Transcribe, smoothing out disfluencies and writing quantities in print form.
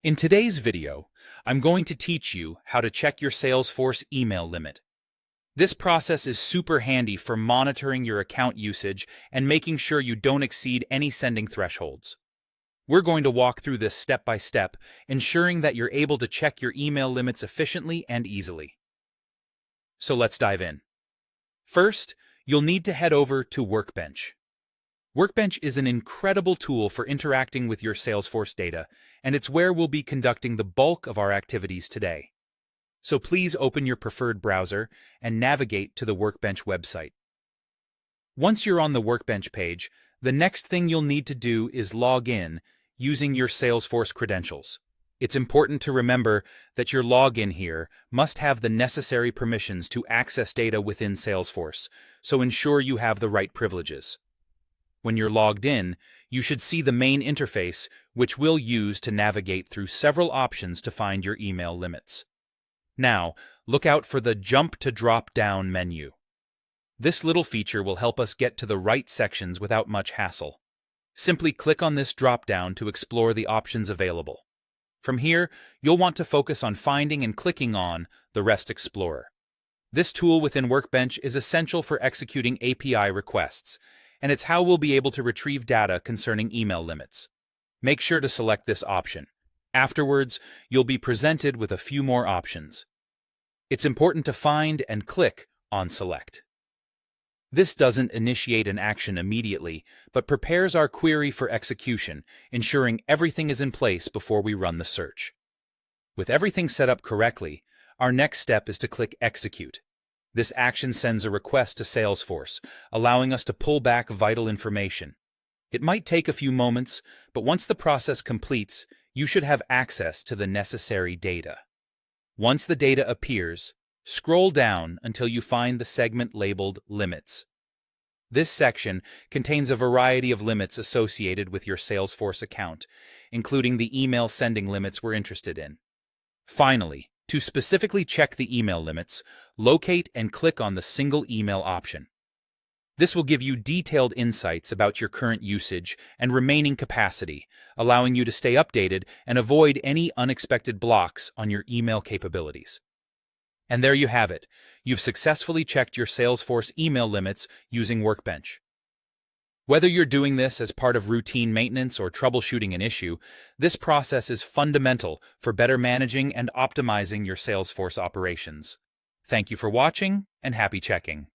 In today's video, I'm going to teach you how to check your Salesforce email limit. This process is super handy for monitoring your account usage and making sure you don't exceed any sending thresholds. We're going to walk through this step by step, ensuring that you're able to check your email limits efficiently and easily. So let's dive in. First, you'll need to head over to Workbench. Workbench is an incredible tool for interacting with your Salesforce data, and it's where we'll be conducting the bulk of our activities today. So please open your preferred browser and navigate to the Workbench website. Once you're on the Workbench page, the next thing you'll need to do is log in using your Salesforce credentials. It's important to remember that your login here must have the necessary permissions to access data within Salesforce, so ensure you have the right privileges. When you're logged in, you should see the main interface, which we'll use to navigate through several options to find your email limits. Now, look out for the Jump to Drop-Down menu. This little feature will help us get to the right sections without much hassle. Simply click on this drop-down to explore the options available. From here, you'll want to focus on finding and clicking on the Rest Explorer. This tool within Workbench is essential for executing API requests, and it's how we'll be able to retrieve data concerning email limits. Make sure to select this option. Afterwards, you'll be presented with a few more options. It's important to find and click on Select. This doesn't initiate an action immediately, but prepares our query for execution, ensuring everything is in place before we run the search. With everything set up correctly, our next step is to click Execute. This action sends a request to Salesforce, allowing us to pull back vital information. It might take a few moments, but once the process completes, you should have access to the necessary data. Once the data appears, scroll down until you find the segment labeled Limits. This section contains a variety of limits associated with your Salesforce account, including the email sending limits we're interested in. Finally, to specifically check the email limits, locate and click on the Single Email option. This will give you detailed insights about your current usage and remaining capacity, allowing you to stay updated and avoid any unexpected blocks on your email capabilities. And there you have it. You've successfully checked your Salesforce email limits using Workbench. Whether you're doing this as part of routine maintenance or troubleshooting an issue, this process is fundamental for better managing and optimizing your Salesforce operations. Thank you for watching, and happy checking.